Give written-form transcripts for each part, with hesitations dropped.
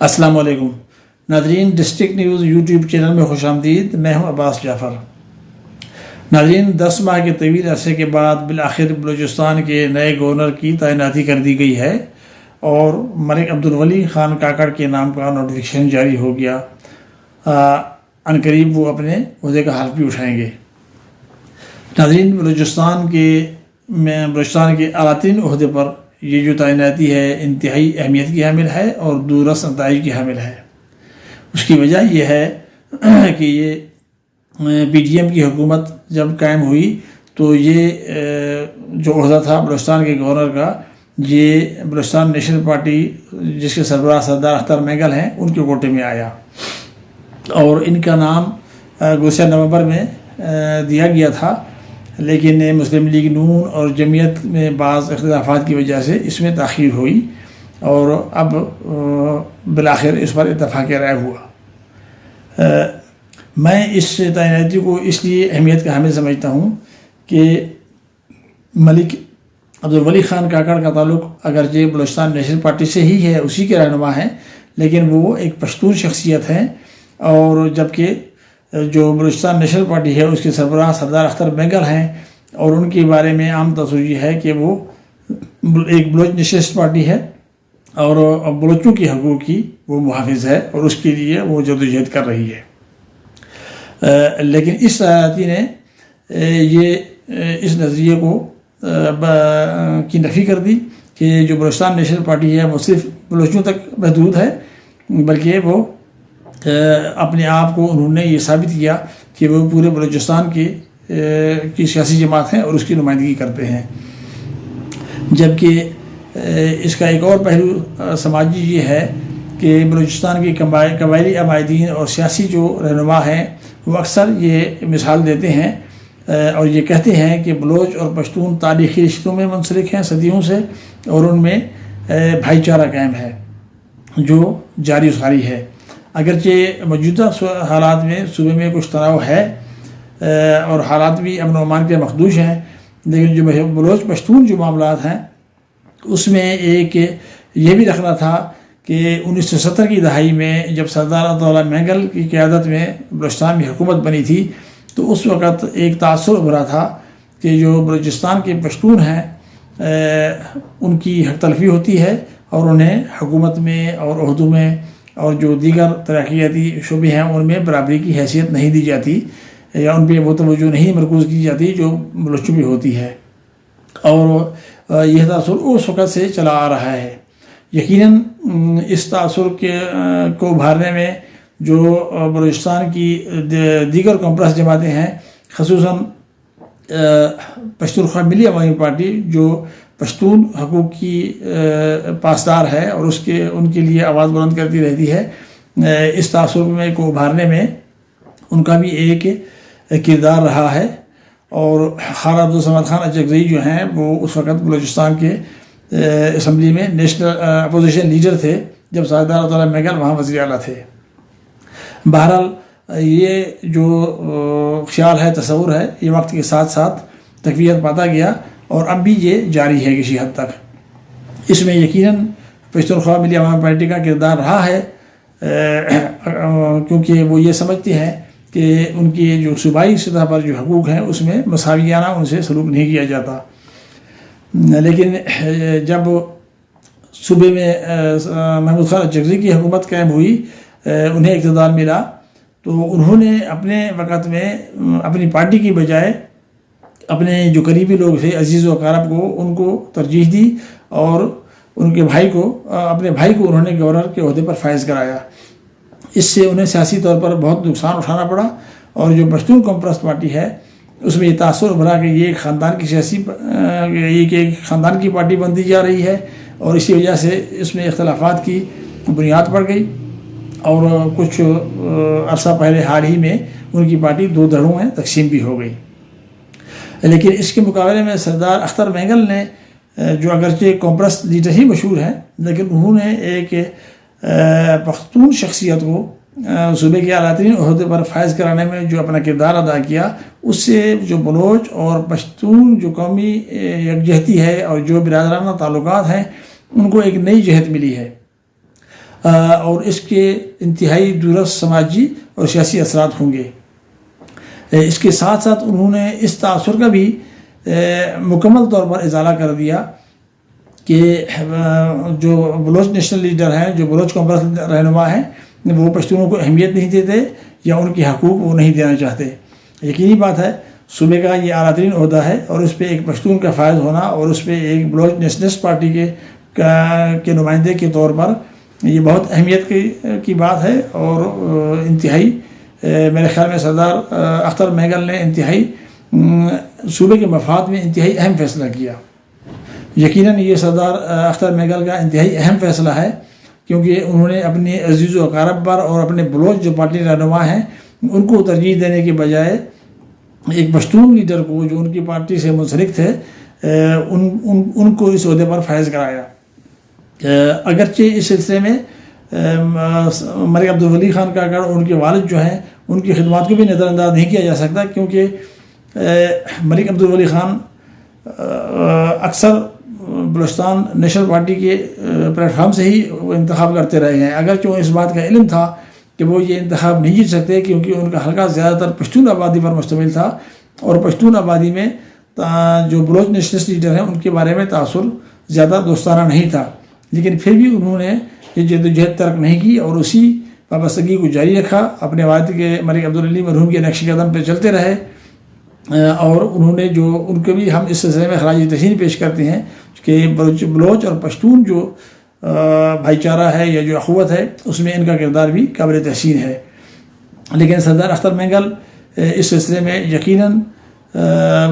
السلام علیکم ناظرین، ڈسٹرکٹ نیوز یوٹیوب چینل میں خوش آمدید۔ میں ہوں عباس جعفر۔ ناظرین، 10 ماہ کے طویل عرصے کے بعد بالآخر بلوچستان کے نئے گورنر کی تعیناتی کر دی گئی ہے اور ملک عبدالولی خان کاکڑ کے نام کا نوٹیفیکیشن جاری ہو گیا۔ عنقریب وہ اپنے عہدے کا حلف بھی اٹھائیں گے۔ ناظرین، بلوچستان کے اعلیٰ ترین عہدے پر یہ جو تعیناتی ہے انتہائی اہمیت کی حامل ہے اور دوررس نتائج کی حامل ہے۔ اس کی وجہ یہ ہے کہ یہ پی ٹی ایم کی حکومت جب قائم ہوئی تو یہ جو عہدہ تھا بلوچستان کے گورنر کا، یہ بلوچستان نیشنل پارٹی جس کے سربراہ سردار اختر مینگل ہیں ان کے کوٹے میں آیا اور ان کا نام گزشتہ نومبر میں دیا گیا تھا، لیکن مسلم لیگ نون اور جمعیت میں بعض اختلافات کی وجہ سے اس میں تاخیر ہوئی اور اب بالآخر اس پر اتفاق رائے ہوا۔ میں اس تعیناتی کو اس لیے اہمیت کا حامل سمجھتا ہوں کہ ملک عبدالولی خان کاکڑ کا تعلق اگرچہ بلوچستان نیشنل پارٹی سے ہی ہے، اسی کے رہنما ہیں، لیکن وہ ایک پشتون شخصیت ہیں، اور جبکہ جو بلوچستان نیشنل پارٹی ہے اس کے سربراہ سردار اختر مینگل ہیں، اور ان کے بارے میں عام تصور یہ ہے کہ وہ ایک بلوچ نیشنلسٹ پارٹی ہے اور بلوچوں کی حقوق کی وہ محافظ ہے اور اس کے لیے وہ جدوجہد کر رہی ہے۔ لیکن اس تعیناتی نے اس نظریے کو کی نفی کر دی کہ جو بلوچستان نیشنل پارٹی ہے وہ صرف بلوچوں تک محدود ہے، بلکہ وہ اپنے آپ کو انہوں نے یہ ثابت کیا کہ وہ پورے بلوچستان کی سیاسی جماعت ہیں اور اس کی نمائندگی کرتے ہیں۔ جبکہ اس کا ایک اور پہلو سماجی یہ ہے کہ بلوچستان کے قبائلی عمائدین اور سیاسی جو رہنما ہیں وہ اکثر یہ مثال دیتے ہیں اور یہ کہتے ہیں کہ بلوچ اور پشتون تاریخی رشتوں میں منسلک ہیں صدیوں سے، اور ان میں بھائی چارہ قائم ہے جو جاری ساری ہے۔ اگرچہ موجودہ حالات میں صوبے میں کچھ تناؤ ہے اور حالات بھی امن و امان کے مخدوش ہیں، لیکن جو بلوچ پشتون جو معاملات ہیں اس میں ایک یہ بھی رکھنا تھا کہ 1970 کی دہائی میں جب سردار اختر مینگل کی قیادت میں بلوچستان میں حکومت بنی تھی تو اس وقت ایک تاثر ابھرا تھا کہ جو بلوچستان کے پشتون ہیں ان کی حق تلفی ہوتی ہے اور انہیں حکومت میں اور عہدوں میں اور جو دیگر ترقیاتی شعبے ہیں ان میں برابری کی حیثیت نہیں دی جاتی یا ان پہ وہ توجہ نہیں مرکوز کی جاتی جو بلوچوں پہ ہوتی ہے، اور یہ تاثر اس وقت سے چلا آ رہا ہے۔ یقیناً اس تاثر کو ابھارنے میں جو بلوچستان کی دیگر کمپرس جماعتیں ہیں، خصوصاً پشتونخوا ملی عوامی پارٹی جو پشتون حقوق کی پاسدار ہے اور ان کے لیے آواز بلند کرتی رہتی ہے، اس تاثر کو ابھارنے میں ان کا بھی ایک کردار رہا ہے۔ اور خواجہ عبدالصمد خان اچکزئی جو ہیں وہ اس وقت بلوچستان کے اسمبلی میں نیشنل اپوزیشن لیڈر تھے جب سردار اختر مینگل وہاں وزیر اعلیٰ تھے۔ بہرحال یہ جو خیال ہے، تصور ہے، یہ وقت کے ساتھ ساتھ تقویت پاتا گیا اور اب بھی یہ جاری ہے کسی حد تک۔ اس میں یقیناً پشتونخوا ملی عوامی پارٹی کا کردار رہا ہے، کیونکہ وہ یہ سمجھتے ہیں کہ ان کی جو صوبائی سطح پر جو حقوق ہیں اس میں مساویانہ ان سے سلوک نہیں کیا جاتا۔ لیکن جب صوبے میں محمود خان اچکزئی کی حکومت قائم ہوئی، انہیں اقتدار ملا، تو انہوں نے اپنے وقت میں اپنی پارٹی کی بجائے اپنے جو قریبی لوگ تھے عزیز و اقارب کو ان کو ترجیح دی اور ان کے اپنے بھائی کو انہوں نے گورنر کے عہدے پر فائز کرایا۔ اس سے انہیں سیاسی طور پر بہت نقصان اٹھانا پڑا، اور جو پشتون کمپرس پارٹی ہے اس میں یہ تاثر ابھرا کہ یہ ایک خاندان کی پارٹی بنتی جا رہی ہے، اور اسی وجہ سے اس میں اختلافات کی بنیاد پڑ گئی، اور کچھ عرصہ پہلے حال ہی میں ان کی پارٹی 2 دھڑوں میں تقسیم بھی ہو گئی۔ لیکن اس کے مقابلے میں سردار اختر مینگل نے، جو اگرچہ کمپرس لیڈر ہی مشہور ہیں، لیکن انہوں نے ایک پختون شخصیت کو صوبے کے اعلیٰ ترین عہدے پر فائز کرانے میں جو اپنا کردار ادا کیا، اس سے جو بلوچ اور پشتون جو قومی یکجہتی ہے اور جو برادرانہ تعلقات ہیں ان کو ایک نئی جہت ملی ہے۔ اور اس کے انتہائی دورست سماجی اور سیاسی اثرات ہوں گے۔ اس کے ساتھ ساتھ انہوں نے اس تاثر کا بھی مکمل طور پر ازالہ کر دیا کہ جو بلوچ نیشنل لیڈر ہیں، جو بلوچ کانفرنس رہنما ہیں، وہ پشتونوں کو اہمیت نہیں دیتے یا ان کے حقوق وہ نہیں دینا چاہتے۔ یقینی بات ہے صوبے کا یہ اعلیٰ ترین عہدہ ہے اور اس پہ ایک پشتون کا فائز ہونا اور اس پہ ایک بلوچ نیشنلسٹ پارٹی کے نمائندے کے طور پر یہ بہت اہمیت کی بات ہے، اور انتہائی میرے خیال میں سردار اختر مینگل نے انتہائی صوبے کے مفاد میں انتہائی اہم فیصلہ کیا۔ یقیناً یہ سردار اختر مینگل کا انتہائی اہم فیصلہ ہے، کیونکہ انہوں نے اپنے عزیز و اقارب پر اور اپنے بلوچ جو پارٹی رہنما ہیں ان کو ترجیح دینے کے بجائے ایک پشتون لیڈر کو جو ان کی پارٹی سے منسلک تھے ان کو اس عہدے پر فائز کرایا۔ اگرچہ اس سلسلے میں ملک عبدالولی خان کاکڑ ان کے والد جو ہیں ان کی خدمات کو بھی نظر انداز نہیں کیا جا سکتا، کیونکہ ملک عبدالولی خان اکثر بلوچستان نیشنل پارٹی کے پلیٹ فارم سے ہی وہ انتخاب کرتے رہے ہیں، اگرچہ اس بات کا علم تھا کہ وہ یہ انتخاب نہیں جیت سکتے، کیونکہ ان کا حلقہ زیادہ تر پشتون آبادی پر مشتمل تھا، اور پشتون آبادی میں جو بلوچ نیشنلسٹ لیڈر ہیں ان کے بارے میں تاثر زیادہ دوستانہ نہیں تھا۔ لیکن پھر بھی انہوں نے یہ جدوجہد ترک نہیں کی اور اسی وابستگی کو جاری رکھا، اپنے والد کے ملک عبدالعلی مرحوم کے نقش قدم پہ چلتے رہے، اور انہوں نے جو ان کو بھی ہم اس سلسلے میں خراج تحسین پیش کرتے ہیں کہ بلوچ اور پشتون جو بھائی چارہ ہے یا جو اخوت ہے اس میں ان کا کردار بھی قابل تحسین ہے۔ لیکن سردار اختر مینگل اس سلسلے میں یقیناً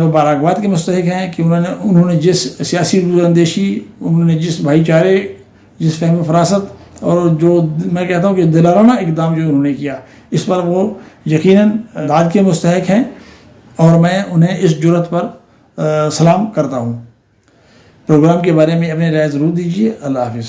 مبارکباد کے مستحق ہیں کہ انہوں نے جس سیاسی روح اندیشی، انہوں نے جس بھائی چارے، جس فہم و فراست اور جو میں کہتا ہوں کہ دلارانہ اقدام جو انہوں نے کیا، اس پر وہ یقیناً داد کے مستحق ہیں، اور میں انہیں اس جرأت پر سلام کرتا ہوں۔ پروگرام کے بارے میں اپنی رائے ضرور دیجیے۔ اللہ حافظ۔